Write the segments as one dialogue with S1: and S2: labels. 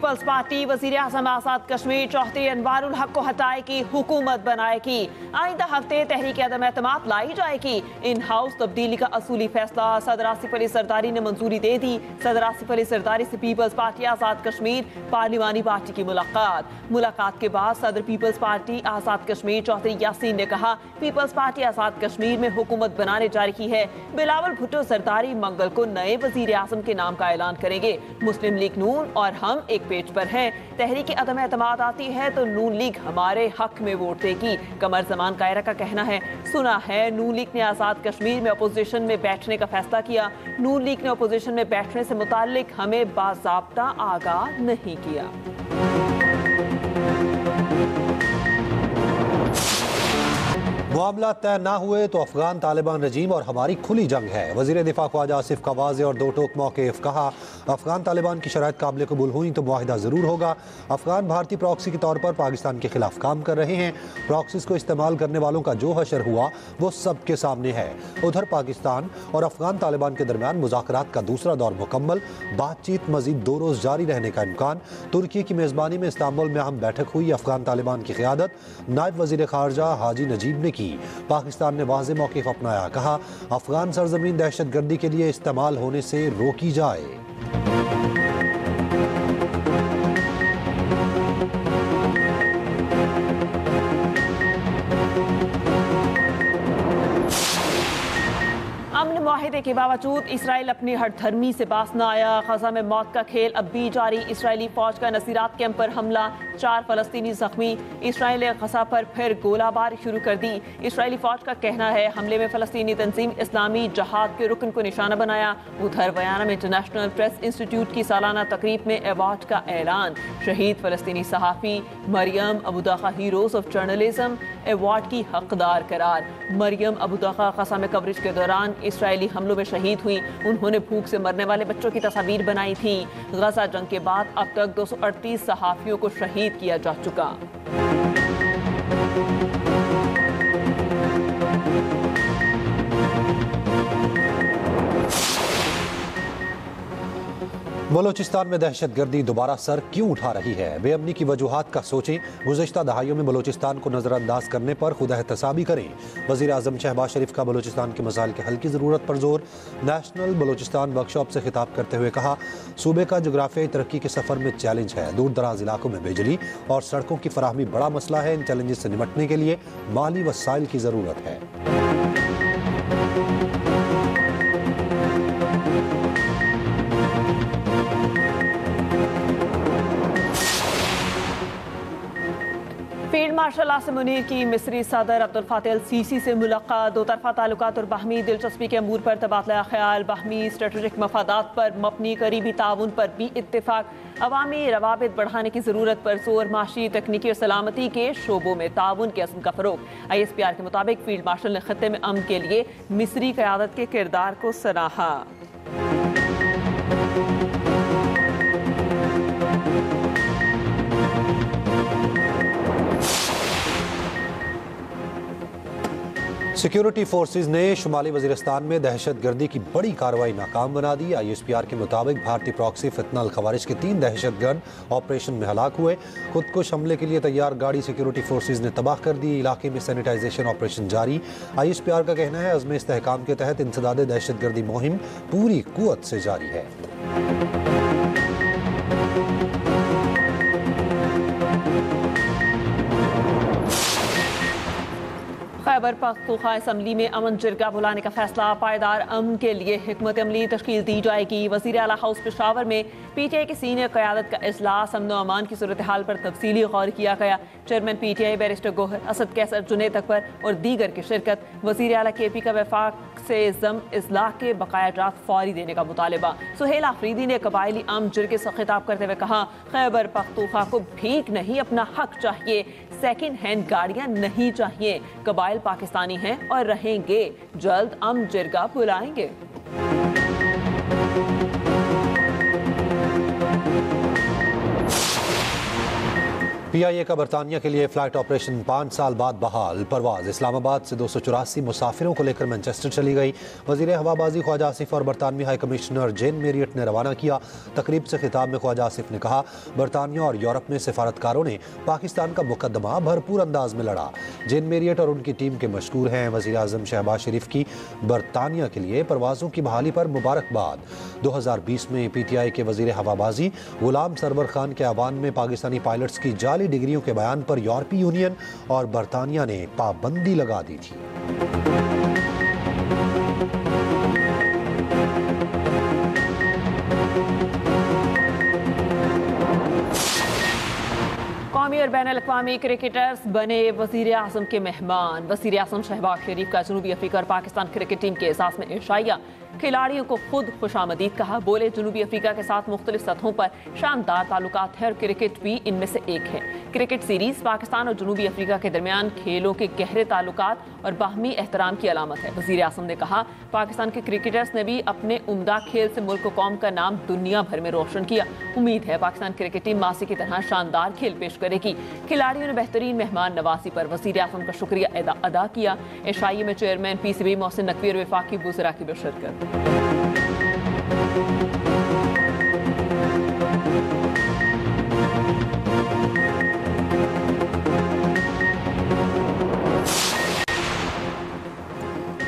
S1: Peoples party वजीर आज़म आज़ाद कश्मीर चौधरी अनवारुल हक को हटाएगी, हुकूमत बनाएगी। आइंदा हफ्ते तहरीक अदम एतमाद लाई जाएगी। इन हाउस तब्दीली का असूली फैसला सदर आसिफ अली जरदारी ने मंजूरी दे दी। सदर आसिफ अली जरदारी से peoples party Azad Kashmir पार्लिमानी party की मुलाकात के बाद सदर पीपल्स पार्टी आज़ाद कश्मीर चौधरी यासीन ने कहा, पीपल्स पार्टी आज़ाद कश्मीर में हुकूमत बनाने जा रही है। बिलावल भुट्टो जरदारी मंगल को नए वजीर आज़म के नाम का ऐलान करेंगे। मुस्लिम लीग नून और हम एक पेज पर हैं। तहरीक अदम एतमाद आती है तो नून लीग हमारे हक में वोट देगी। कमर जमान कायरा का कहना है, सुना है नून लीग ने आज़ाद कश्मीर में अपोजिशन में बैठने का फैसला किया। नून लीग ने अपोजिशन में बैठने से मुताल्लिक हमें बाज़ाब्ता आगाह नहीं किया।
S2: मामला तय ना हुए तो अफगान तालिबान रजीम और हमारी खुली जंग है। वजीर दिफा ख्वाजा आसिफ का वाज़ेह और दो टोक मौक़िफ़। कहा, अफगान तालिबान की शराइत काबिल कबूल हुई तो मुआहिदा ज़रूर होगा। अफगान भारतीय प्रॉक्सी के तौर पर पाकिस्तान के खिलाफ काम कर रहे हैं। प्रॉक्सीज को इस्तेमाल करने वालों का जो हशर हुआ वो सबके सामने है। उधर पाकिस्तान और अफगान तालिबान के दरमियान मुज़ाकरात का दूसरा दौर मुकम्मल। बातचीत मजीद 2 रोज़ जारी रहने का इम्कान। तुर्की की मेज़बानी में इस्तांबुल में अहम बैठक हुई। अफगान तालिबान की क़ियादत नायब वज़ीर ख़ारजा हाजी नजीब ने की। पाकिस्तान ने वाज़ेह मौक़िफ़ अपनाया। कहा, अफगान सरज़मीन दहशतगर्दी के लिए इस्तेमाल होने से रोकी जाए।
S1: अमन मुआहिदे के बावजूद इसराइल अपनी हठधर्मी से बाज न आया। गजा में मौत का खेल अब भी जारी। इसराइली फौज का नसीरात कैंप पर हमला, 4 फलस्तीनी जख्मी। इसराइल ने गजा पर फिर गोलाबारी शुरू कर दी। इसराइली फौज का कहना है हमले में फलस्तीनी तंजीम इस्लामी जहाद के रुकन को निशाना बनाया। उधर बयाना में इंटरनेशनल प्रेस इंस्टीट्यूट की सालाना तकरीब में अवार्ड का ऐलान। शहीद फलस्तीनी सहाफ़ी Mariam Abu Daqqa heroes of journalism award की हकदार करार। मरियम अबूदगा गजा में कवरेज के दौरान इसराइली हमलों में शहीद हुई। उन्होंने भूख से मरने वाले बच्चों की तस्वीर बनाई थी। गजा जंग के बाद अब तक 238 सहाफ़ियों को शहीद किया जा चुका।
S2: बलोचिस्तान में दहशतगर्दी दोबारा सर क्यों उठा रही है? बेअमनी की वजूहात का सोचें। गुज़श्ता दहाइयों में बलोचिस्तान को नज़रअंदाज करने पर खुद एहतसाबी करें। वज़ीर आज़म शहबाज शरीफ का बलोचिस्तान के मसाइल के हल की ज़रूरत पर जोर। नेशनल बलोचिस्तान वर्कशॉप से खिताब करते हुए कहा, सूबे का जोग्राफियाई तरक्की के सफ़र में चैलेंज है। दूर दराज इलाकों में बिजली और सड़कों की फराहमी बड़ा मसला है। इन चैलेंजेस से निपटने के लिए माली वसाइल की ज़रूरत है।
S1: फील्ड मार्शल आसिम मुनीर की मिस्री सदर अब्दुल फातह अल सीसी से मुलाकात। दो तरफा ताल्लुकात और बाहमी दिलचस्पी के अमूर पर तबादला ख्याल। बाहमी स्ट्रेटेजिक मफादात पर मबनी करीबी ताउन पर भी इत्तेफाक। अवामी रवाबित बढ़ाने की ज़रूरत पर जोर। माशी, तकनीकी और सलामती के शोबों में ताउन के अज़्म का फ़रोग। ISPR के मुताबिक फील्ड मार्शल ने खत्ते में अमन के लिए मिस्री क़यादत के किरदार को सराहा।
S2: सिक्योरिटी फोर्सेज ने शुमाली वजीरिस्तान में दहशतगर्दी की बड़ी कार्रवाई नाकाम बना दी। ISPR के मुताबिक भारतीय प्रॉक्सी फितना अल खवारिज के 3 दहशतगर्द ऑपरेशन में हलाक हुए। खुदकुश हमले के लिए तैयार गाड़ी सिक्योरिटी फोर्सेज ने तबाह कर दी। इलाके में सैनिटाइजेशन ऑपरेशन जारी। ISPR का कहना है अज़्म इस्तेहकाम के तहत इंसदाद दहशतगर्दी मुहिम पूरी कुव्वत से जारी है।
S1: खैबर पख्तूनख्वा असम्बली में अमन जिरगा बुलाने का फैसला। पायदार अमन के लिए हिकमत अमली तश्कील दी जाएगी। वज़ीर आला हाउस पेशावर में PTI की सीनियर क़यादत का इजलास। अमन व अमान की सूरत हाल पर तफसीली गौर किया गया। Chairman PTI barrister Gohar, Asad Qaiser, Junaid Akbar और दीगर की शिरकत। वज़ीर आला KP का वफाक से ज़म इस्लाह के बकायाजात फौरी देने का मुतालबा। सुहेल आफरीदी ने कबायली अमन जिरगे से खिताब करते हुए कहा, खैबर पख्तूनख्वा को भीख नहीं अपना हक चाहिए। सेकेंड हैंड गाड़ियां नहीं चाहिए। कबाइल पाकिस्तानी हैं और रहेंगे। जल्द अमन जिरगा बुलाएंगे।
S2: PIA का बरतानिया के लिए फ्लाइट ऑपरेशन 5 साल बाद बहाल। परवाज इस्लामाबाद से 284 मुसाफिरों को लेकर मैनचेस्टर चली गई। वजीर हवाबाजी ख्वाजा आसिफ और बरतानवी हाई कमिश्नर जेन मेरियट ने रवाना किया। तकरीब से खिताब में ख्वाजा आसिफ ने कहा, बरतानिया और यूरोप में सिफारतकारों ने पाकिस्तान का मुकदमा भरपूर अंदाज में लड़ा। जेन मेरियट और उनकी टीम के मशकूर हैं। वज़ीर आज़म शहबाज शरीफ की बरतानिया के लिए परवाज़ों की बहाली पर मुबारकबाद। 2020 में PTI के वज़ीर हवाबाजी गुलाम सरवर खान के ऐवान में पाकिस्तानी पायलट्स की जाली डिग्रियों के बयान पर यूरोपीय यूनियन और बरतानिया ने पाबंदी लगा दी थी।
S1: कौमी और बैन अल-अक़वामी क्रिकेटर्स बने वज़ीर आज़म के मेहमान। वज़ीर आज़म शहबाज शरीफ का जनूबी अफ्रीका और पाकिस्तान क्रिकेट टीम के एहसास में इशाइया। खिलाड़ियों को खुद खुशामदीद कहा। बोले, जनूबी अफ्रीका के साथ मुख्तलिफ सतहों पर शानदार ताल्लुकात है और क्रिकेट भी इनमें से एक है। क्रिकेट सीरीज पाकिस्तान और जनूबी अफ्रीका के दरमियान खेलों के गहरे ताल्लुकात और बाहमी एहतराम की अलामत है। वज़ीर आज़म ने कहा, पाकिस्तान के क्रिकेटर्स ने भी अपने उम्दा खेल से मुल्क कौम का नाम दुनिया भर में रोशन किया। उम्मीद है पाकिस्तान क्रिकेट टीम मासी की तरह शानदार खेल पेश करेगी। खिलाड़ियों ने बेहतरीन मेहमान नवाजी पर वज़ीर आज़म का शुक्रिया अदा किया। एशियाई में चेयरमैन PCB मोहसिन नकवी और वफाकी वज़रा की भी शिरकत।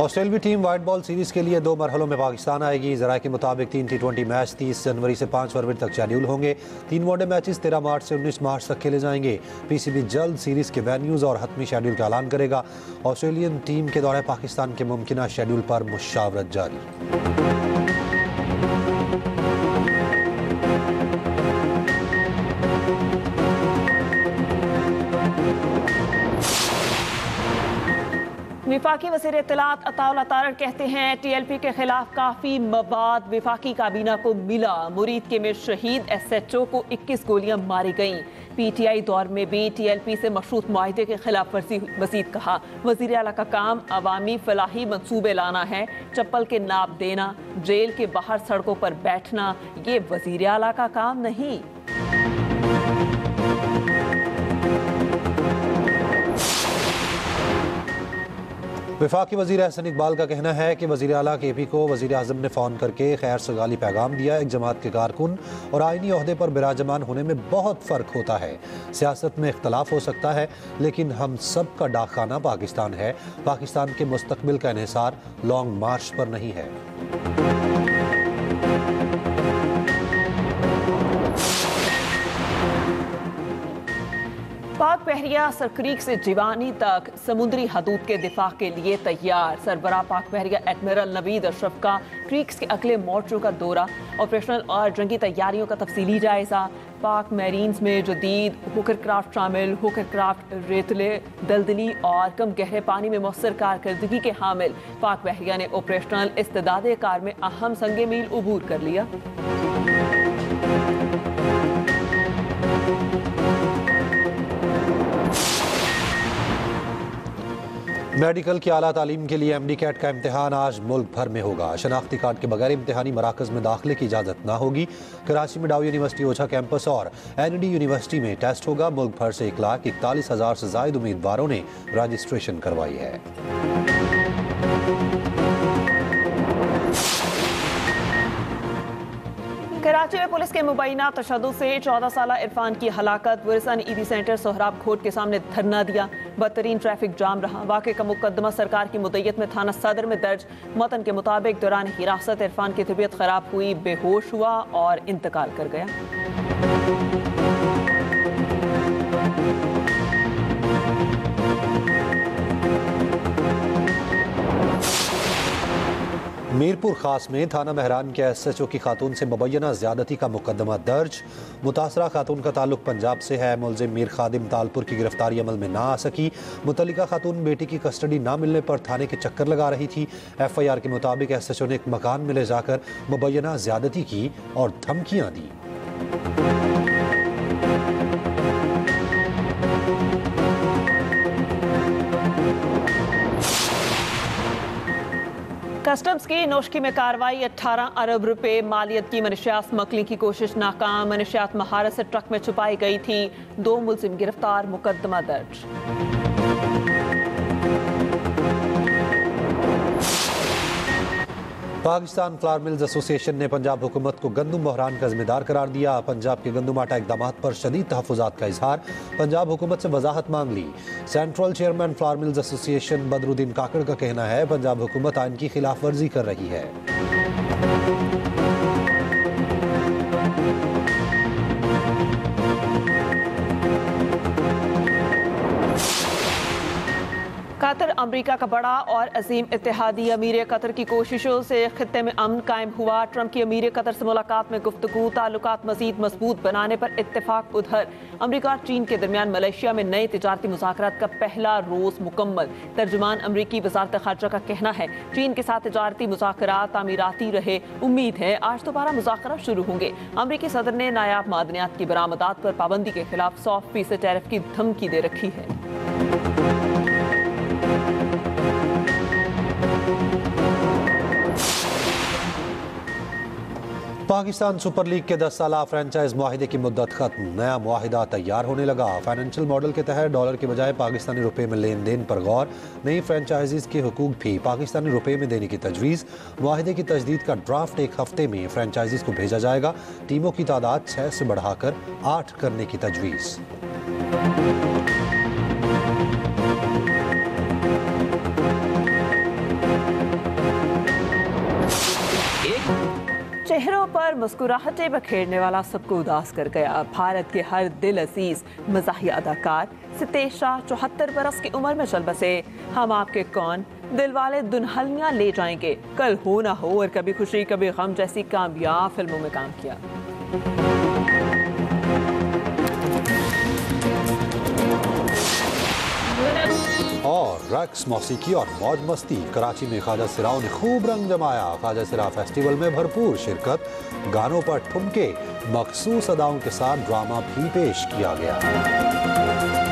S2: ऑस्ट्रेलियाई टीम व्हाइट बॉल सीरीज के लिए 2 मरहलों में पाकिस्तान आएगी। ज़राए के मुताबिक 3 T20 मैच 30 जनवरी से 5 फरवरी तक शेड्यूल होंगे। 3 वनडे मैचेस 13 मार्च से 19 मार्च तक खेले जाएंगे। PCB जल्द सीरीज के वेन्यूज़ और हतमी शेड्यूल का ऐलान करेगा। ऑस्ट्रेलियन टीम के दौरे पाकिस्तान के मुमकिना शेड्यूल पर मुशावरत जारी।
S1: विफाकी वज़ीर इत्तलात अताउल अतारड़ कहते हैं, TLP के खिलाफ काफ़ी मवाद विफाकी काबीना को मिला। मुरीद के में शहीद SHO को 21 गोलियां मारी गईं। PTI दौर में भी TLP से मशरूत मुआहदे के खिलाफ वर्जी मजीद कहा। वज़ीर आला का काम अवामी फलाही मंसूबे लाना है। चप्पल के नाप देना, जेल के बाहर सड़कों पर बैठना, ये वज़ीर आला का काम नहीं।
S2: वफाकी वज़ीर एहसन इकबाल का कहना है कि वज़ीर आला KP को वज़ीर आज़म ने फ़ोन करके खैर सगाली पैगाम दिया। एक जमात के कारकुन और आइनी ओहदे पर बिराजमान होने में बहुत फ़र्क होता है। सियासत में इख्तलाफ हो सकता है, लेकिन हम सब का डाकखाना पाकिस्तान है। पाकिस्तान के मुस्तकबिल का इन्हिसार लॉन्ग मार्च पर नहीं है।
S1: पाक बहरिया सरक्रीक से जिवानी तक समुद्री हदूद के दिफा के लिए तैयार। सरबराह पाक बहरिया एडमिरल नवीद अशरफ का क्रीक्स के अगले मोर्चों का दौरा। ऑपरेशनल और जंगी तैयारियों का तफसीली जायजा। पाक मैरीन्स में जदीद होकरक्राफ्ट शामिल। होकरक्राफ्ट रेतले, दलदली और कम गहरे पानी में मौसर कारकर्दगी के हामिल। पाक बहरिया ने ऑपरेशनल इस्तेदाद कार में अहम संगे मील उबूर कर लिया।
S2: मेडिकल की आला तालीम के लिए MD कैट का इम्तिहान आज मुल्क भर में होगा। शनाख्ती कार्ड के बगैर इम्तिहानी मराकज़ में दाखिले की इजाज़त ना होगी। कराची में डाउ यूनिवर्सिटी ओछा कैंपस और ND यूनिवर्सिटी में टेस्ट होगा। मुल्क भर से 1,41,000 से ज़ायद उम्मीदवारों ने रजिस्ट्रेशन करवाई है।
S1: कराची में पुलिस के मुबैना तशद्दुद से 14 साला इरफान की हलाकत। वर्सन ED सेंटर सोहराब खोट के सामने धरना दिया। बदतरीन ट्रैफिक जाम रहा। वाक़े का मुकदमा सरकार की मुद्दत में थाना सदर में दर्ज। मतन के मुताबिक दौरान हिरासत इरफान की तबीयत खराब हुई, बेहोश हुआ और इंतकाल कर गया।
S2: मीरपुर खास में थाना महरान के SHO की खातून से मुबैना ज़्यादती का मुकदमा दर्ज। मुतासरा खातून का ताल्लुक पंजाब से है। मुलजिम मीर खादिम तालपुर की गिरफ्तारी अमल में ना आ सकी। मुतल्लिका खातून बेटी की कस्टडी ना मिलने पर थाने के चक्कर लगा रही थी। FIR के मुताबिक SHO ने एक मकान में ले जाकर मुबैना ज़्यादती की और धमकियाँ दी।
S1: कस्टम्स की नोशकी में कार्रवाई, 18 अरब रुपए मालियत की मनशियात स्मगलिंग की कोशिश नाकाम। मनशियात महारत से ट्रक में छुपाई गई थी। 2 मुलजिम गिरफ्तार, मुकदमा दर्ज।
S2: पाकिस्तान फ्लावर मिल्स एसोसिएशन ने पंजाब हुकूमत को गंदम बहरान का जिम्मेदार करार दिया। पंजाब के गंदम आटा इकदामात पर शदीद तहफ़्फ़ुज़ात का इजहार, पंजाब हुकूमत से वजाहत मांग ली। Central chairman flour mills association Badruddin Kakar का कहना है पंजाब हुकूमत आइन की खिलाफ वर्जी कर रही है।
S1: कतर अमरीका का बड़ा और अजीम इत्तेहादी। अमीर कतर की कोशिशों से खित्ते में अमन कायम हुआ। ट्रंप की अमीर कतर से मुलाकात में गुफ्तगू, ताल्लुकात मजीद मजबूत बनाने पर इत्तेफाक। उधर अमरीका और चीन के दरमियान मलेशिया में नए तिजारती मुज़ाकरात का पहला रोज मुकम्मल। तर्जुमान अमरीकी वज़ारत ख़ारजा का कहना है चीन के साथ तिजारती मुज़ाकरात तामीराती रहे। उम्मीद है आज दोबारा मुज़ाकरात शुरू होंगे। अमरीकी सदर ने नायाब मादनियात की बरामदात पर पाबंदी के खिलाफ 100% टैरिफ की धमकी दे रखी है।
S2: पाकिस्तान सुपर लीग के 10 साला फ्रेंचाइज मुआहिदे की मुद्दत खत्म, नया मुआहिदा तैयार होने लगा। फाइनेंशियल मॉडल के तहत डॉलर के बजाय पाकिस्तानी रुपए में लेन देन पर गौर, नई फ्रेंचाइजीज के हुकूक भी पाकिस्तानी रुपए में देने की तजवीज़। मुआहिदे की तजदीद का ड्राफ्ट एक हफ्ते में फ्रेंचाइजीज को भेजा जाएगा। टीमों की तादाद 6 से बढ़ाकर 8 करने की तजवीज़।
S1: चेहरों पर मुस्कुराहटें बखेरने वाला सबको उदास कर गया। भारत के हर दिल अजीज मज़ाहिया अदाकार सितेश शाह 74 बरस की उम्र में चल बसे। हम आपके कौन, दिलवाले दुल्हनियां ले जाएंगे, कल हो ना हो और कभी खुशी कभी गम जैसी कामयाब फिल्मों में काम किया।
S2: और रक्स, मौसीकी और मौज मस्ती, कराची में ख्वाजा सिराओं ने खूब रंग जमाया। ख्वाजा सिरा फेस्टिवल में भरपूर शिरकत, गानों पर ठुमके, मखसूस अदाओं के साथ ड्रामा भी पेश किया गया।